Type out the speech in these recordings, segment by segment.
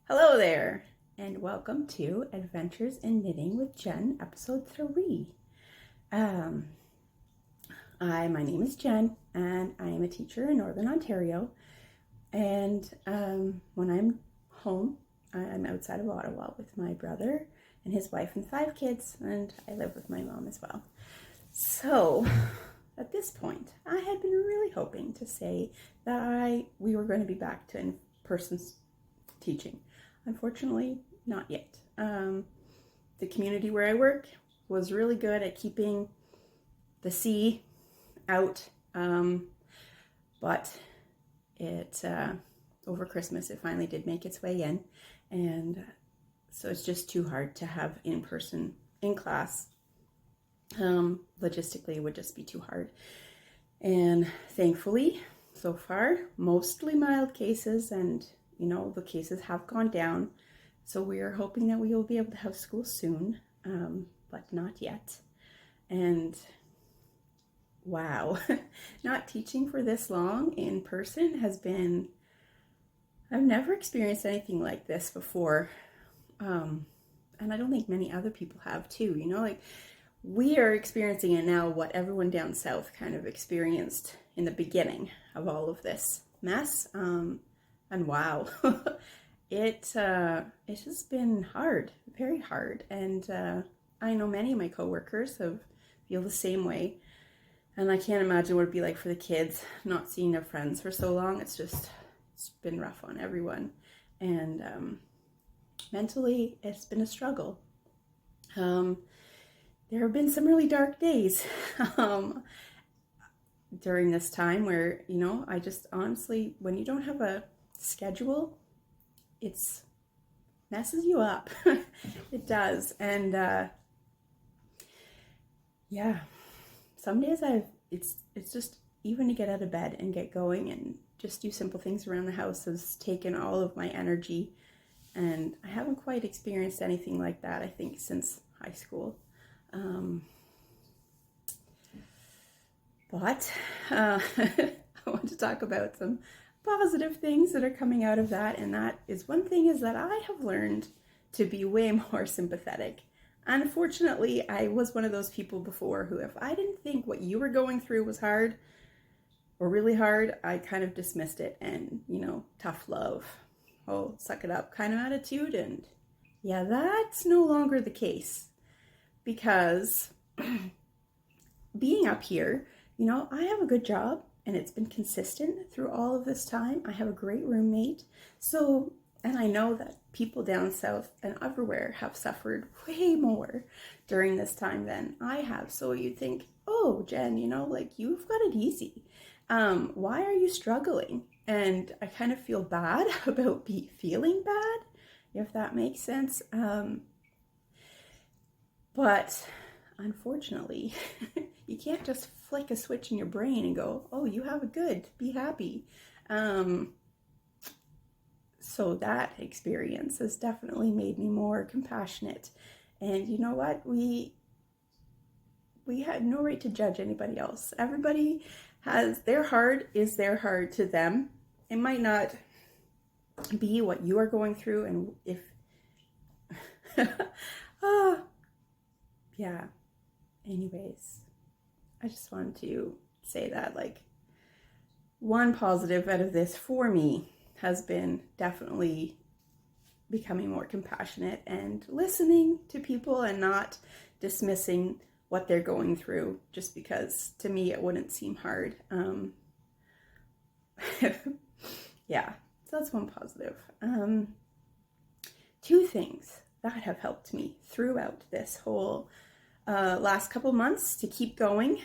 Hello there, and welcome to Adventures in Knitting with Jen, episode 3. Um, my name is Jen, and I am a teacher in Northern Ontario. And when I'm home, I'm outside of Ottawa with my brother and his wife and 5 kids, and I live with my mom as well. So, at this point, I had been really hoping to say that we were going to be back to in-person teaching. Unfortunately, not yet. The community where I work was really good at keeping the sea out, but it over Christmas it finally did make its way in, and so it's just too hard to have in-person in class. Logistically, it would just be too hard. And thankfully, so far, mostly mild cases, and the cases have gone down. So we are hoping that we will be able to have school soon, but not yet. And wow, not teaching for this long in person has been, I've never experienced anything like this before. And I don't think many other people have too, we are experiencing it now, what everyone down south kind of experienced in the beginning of all of this mess. And wow, it has been hard, very hard. And I know many of my coworkers feel the same way. And I can't imagine what it'd be like for the kids not seeing their friends for so long. It's been rough on everyone. And mentally, it's been a struggle. There have been some really dark days during this time where, I just honestly, when you don't have a schedule, it's messes you up. It does. And yeah, some days it's just, even to get out of bed and get going and just do simple things around the house has taken all of my energy, and I haven't quite experienced anything like that, I think, since high school. But I want to talk about some positive things that are coming out of that, and that is, one thing is that I have learned to be way more sympathetic. Unfortunately, I was one of those people before who, if I didn't think what you were going through was hard or really hard, I kind of dismissed it and, tough love, oh, suck it up kind of attitude. And yeah, that's no longer the case, because being up here, I have a good job, and it's been consistent through all of this time. I have a great roommate. So, and I know that people down south and everywhere have suffered way more during this time than I have. So you'd think, oh, Jen, you've got it easy. Why are you struggling? And I kind of feel bad about feeling bad, if that makes sense. But unfortunately, you can't just flick a switch in your brain and go, oh, you have it good, be happy. So that experience has definitely made me more compassionate. And you know what? We had no right to judge anybody else. Everybody has their hard to them. It might not be what you are going through, and if yeah. Anyways, I just wanted to say that, one positive out of this for me has been definitely becoming more compassionate and listening to people and not dismissing what they're going through just because to me it wouldn't seem hard. Yeah, so that's one positive. 2 things that have helped me throughout this whole last couple months to keep going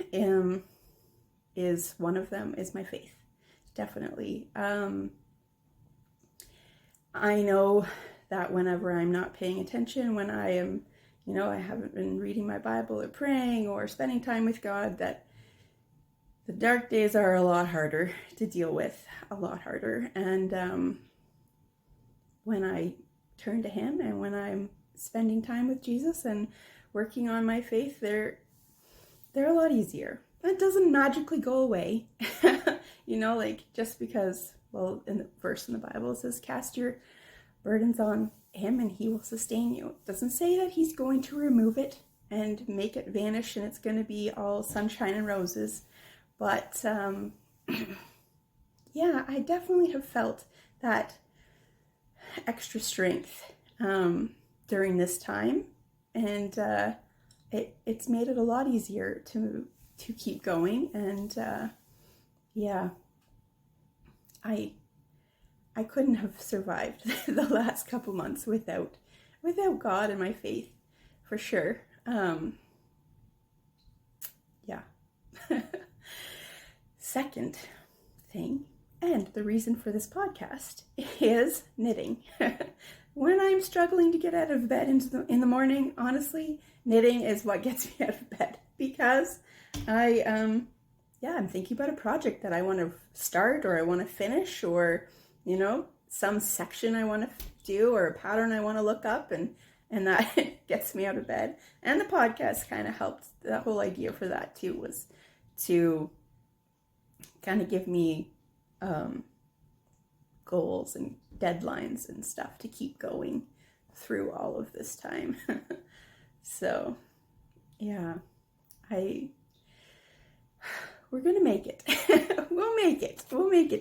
is, one of them is my faith. Definitely. I know that whenever I'm not paying attention, when I am, I haven't been reading my Bible or praying or spending time with God, that the dark days are a lot harder to deal with, a lot harder. And when I turn to Him and when I'm spending time with Jesus and working on my faith, they're a lot easier. That doesn't magically go away, just because, well, in the verse in the Bible it says, cast your burden's on him and he will sustain you. It doesn't say that he's going to remove it and make it vanish and it's going to be all sunshine and roses. But yeah, I definitely have felt that extra strength during this time, and it's made it a lot easier to keep going. And yeah, I couldn't have survived the last couple months without God and my faith, for sure. Yeah. Second thing, and the reason for this podcast, is knitting. When I'm struggling to get out of bed in the morning, honestly, knitting is what gets me out of bed, because I'm thinking about a project that I want to start, or I want to finish, or some section I want to do, or a pattern I want to look up, and that gets me out of bed. And the podcast kind of helped. The whole idea for that too was to kind of give me goals and deadlines and stuff to keep going through all of this time. So yeah, we're gonna make it. We'll make it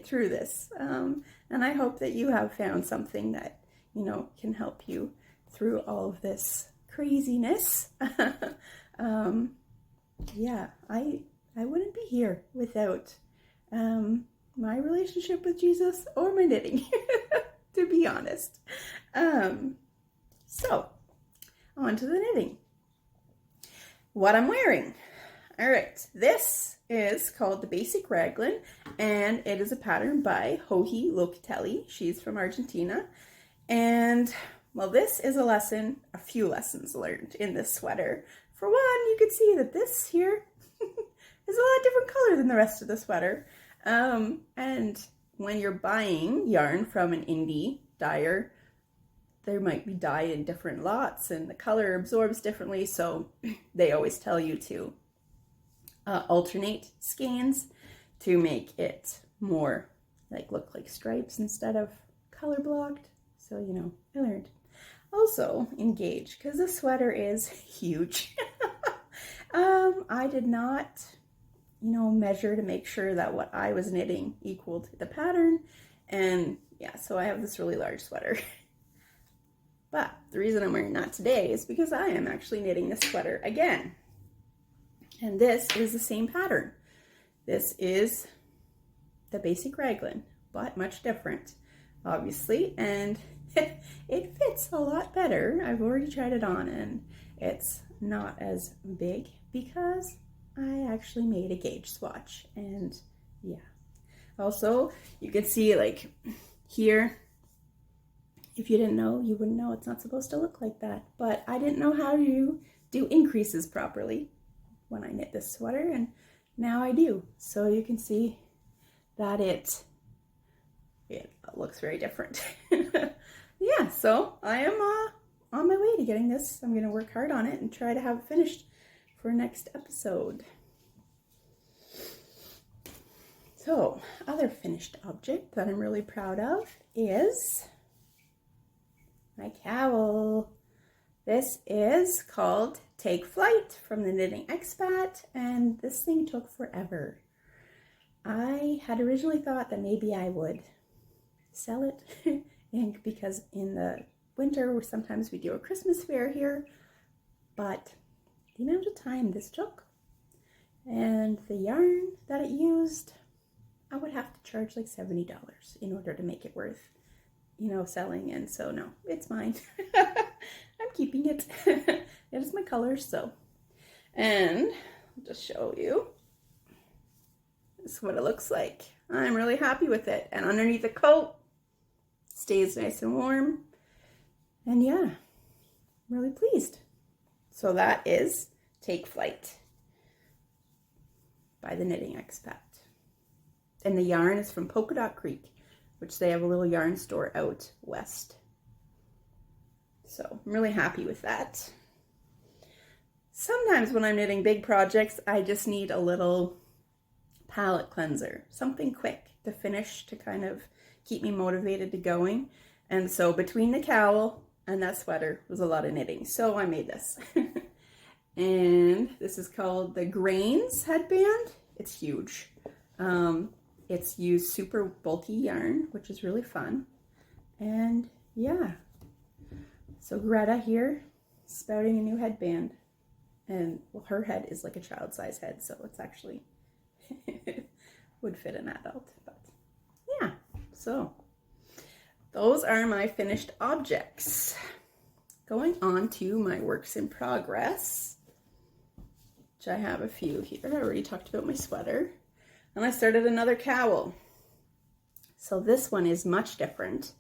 through this, and I hope that you have found something that can help you through all of this craziness. Yeah, I wouldn't be here without my relationship with Jesus or my knitting, to be honest. So, on to the knitting. What I'm wearing. All right, this is called the Basic Raglan, and it is a pattern by Joji Locatelli. She's from Argentina. And, well, this is a few lessons learned in this sweater. For one, you can see that this here is a lot different color than the rest of the sweater. And when you're buying yarn from an indie dyer, there might be dye in different lots and the color absorbs differently. So they always tell you to alternate skeins to make it more look like stripes instead of color blocked. So, I learned. Also, in gauge, because this sweater is huge. I did not measure to make sure that what I was knitting equaled the pattern. And yeah, so I have this really large sweater. But the reason I'm wearing that today is because I am actually knitting this sweater again. And this is the same pattern. This is the Basic Raglan, but much different, obviously. And it fits a lot better. I've already tried it on and it's not as big because I actually made a gauge swatch. And yeah, also you can see here, if you didn't know, you wouldn't know. It's not supposed to look like that, but I didn't know how to do increases properly when I knit this sweater, and now I do. So you can see that it looks very different. Yeah, so I am on my way to getting this. I'm going to work hard on it and try to have it finished for next episode. So, other finished object that I'm really proud of is my cowl. This is called Take Flight from the Knitting Expat, and this thing took forever. I had originally thought that maybe I would sell it, and because in the winter sometimes we do a Christmas fair here, but the amount of time this took and the yarn that it used, I would have to charge like $70 in order to make it worth, selling. And so no, it's mine. I'm keeping it. It is my colors, so. And I'll just show you. This is what it looks like. I'm really happy with it. And underneath the coat, stays nice and warm. And yeah, I'm really pleased. So that is Take Flight by the Knitting Expat. And the yarn is from Polka Dot Creek, which they have a little yarn store out west. So I'm really happy with that. Sometimes when I'm knitting big projects, I just need a little palette cleanser, something quick to finish to kind of keep me motivated to going. And so between the cowl and that sweater was a lot of knitting. So I made this. And this is called the Grains headband. It's huge. It's used super bulky yarn, which is really fun. And yeah, so Greta here spouting a new headband. And well, her head is like a child-size head, so it's actually would fit an adult. But yeah, so those are my finished objects. Going on to my works in progress, which I have a few here. I already talked about my sweater. And I started another cowl. So this one is much different.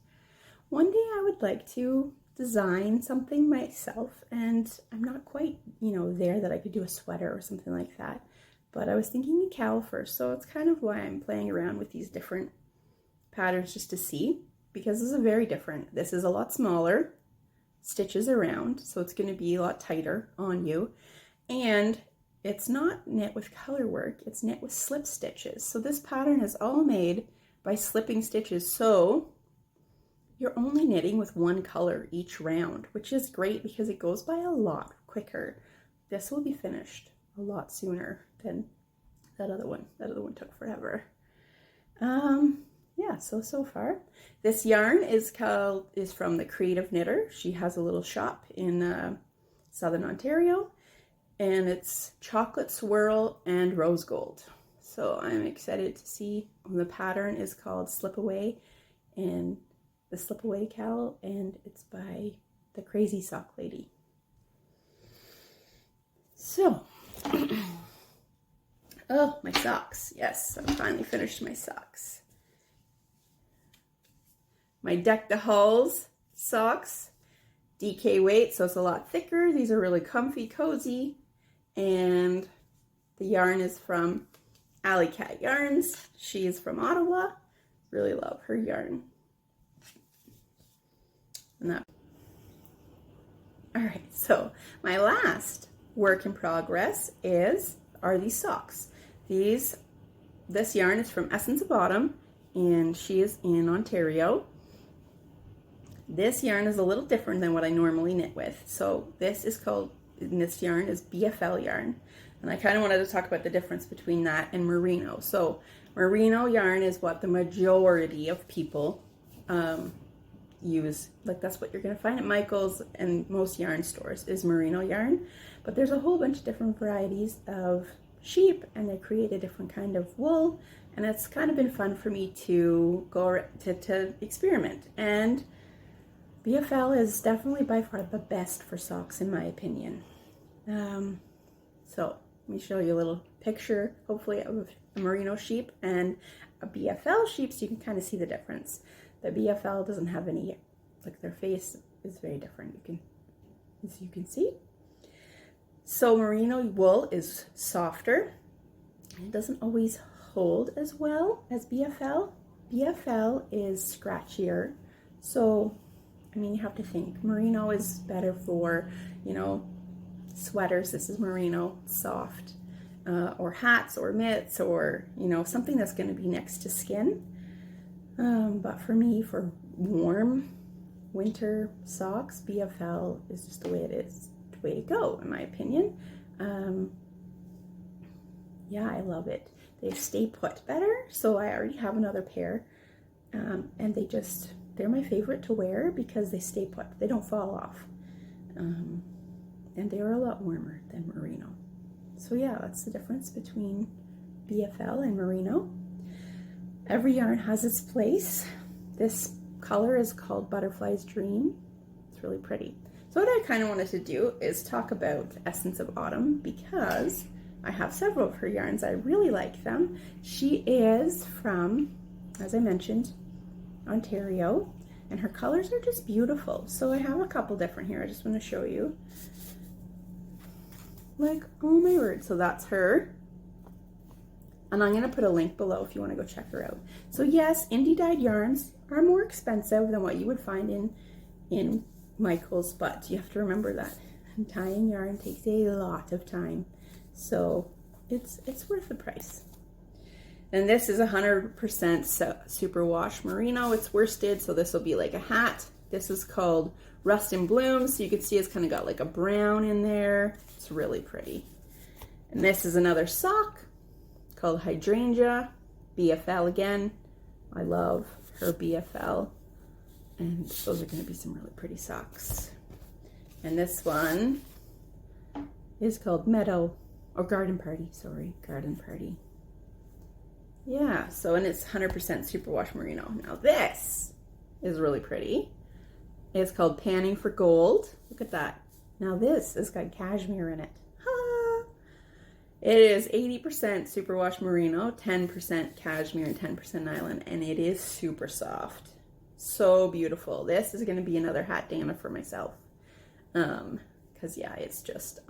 One day I would like to design something myself, and I'm not quite, there that I could do a sweater or something like that. But I was thinking a cowl first, so it's kind of why I'm playing around with these different patterns just to see, because this is very different. This is a lot smaller, stitches around, so it's going to be a lot tighter on you. And it's not knit with color work, it's knit with slip stitches. So this pattern is all made by slipping stitches. So you're only knitting with one color each round, which is great because it goes by a lot quicker. This will be finished a lot sooner than that other one. That other one took forever. Yeah, so far. This yarn is from the Creative Knitter. She has a little shop in Southern Ontario. And it's chocolate swirl and rose gold. So I'm excited to see. The pattern is called Slip Away, and the Slip Away cowl, and it's by the Crazy Sock Lady. So, oh, my socks. Yes, I finally finished my socks. My Deck the Halls socks, DK weight, so it's a lot thicker. These are really comfy, cozy. And the yarn is from Alley Cat Yarns. She is from Ottawa. Really love her yarn. And that. All right, so my last work in progress are these socks. This yarn is from Essence of Autumn, and she is in Ontario. This yarn is a little different than what I normally knit with. So this yarn is BFL yarn, and I kind of wanted to talk about the difference between that and merino. So merino yarn is what the majority of people use. Like, that's what you're going to find at Michael's and most yarn stores is merino yarn. But there's a whole bunch of different varieties of sheep, and they create a different kind of wool, and it's kind of been fun for me to go to experiment. And BFL is definitely by far the best for socks in my opinion. So let me show you a little picture, hopefully, of a merino sheep and a BFL sheep, so you can kind of see the difference. The BFL doesn't have any, like, their face is very different, as you can see. So merino wool is softer. It doesn't always hold as well as BFL. BFL is scratchier. So, I mean, you have to think. Merino is better for, sweaters. This is merino, soft. Or hats or mitts, or, something that's going to be next to skin. But for me, for warm winter socks, BFL is just the way it is. The way to go, in my opinion. Yeah, I love it. They stay put better, so I already have another pair, and they're my favorite to wear because they stay put. They don't fall off, and they're a lot warmer than merino. So yeah, that's the difference between BFL and merino. Every yarn has its place. This color is called Butterfly's Dream. It's really pretty. So what I kind of wanted to do is talk about Essence of Autumn, because I have several of her yarns. I really like them. She is from, as I mentioned, Ontario, and her colors are just beautiful. So I have a couple different here. I just want to show you. Like, oh my word. So that's her. And I'm going to put a link below if you want to go check her out. So yes, indie dyed yarns are more expensive than what you would find in Michael's, but you have to remember that dyeing yarn takes a lot of time. So it's worth the price. And this is 100% superwash merino. It's worsted, so this will be like a hat. This is called Rust and Bloom, so you can see it's kind of got like a brown in there. It's really pretty. And this is another sock called Hydrangea, BFL again. I love her BFL. And those are going to be some really pretty socks. And this one is called Meadow, or Garden Party, sorry, Garden Party. Yeah, so, and it's 100% superwash merino. Now this is really pretty. It's called Panning for Gold. Look at that. Now this has got cashmere in it. Ha! It is 80% superwash merino, 10% cashmere, and 10% nylon, and it is super soft. So beautiful. This is going to be another hat Dana for myself. Because yeah, it's just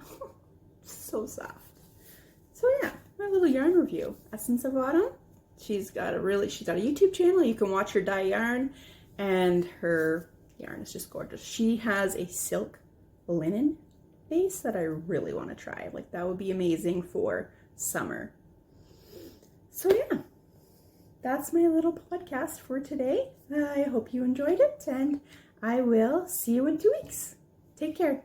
so soft. So yeah, my little yarn review. Essence of Autumn. She's got a YouTube channel. You can watch her dye yarn, and her yarn is just gorgeous. She has a silk linen base that I really want to try. Like, that would be amazing for summer. So yeah, that's my little podcast for today. I hope you enjoyed it, and I will see you in 2 weeks. Take care.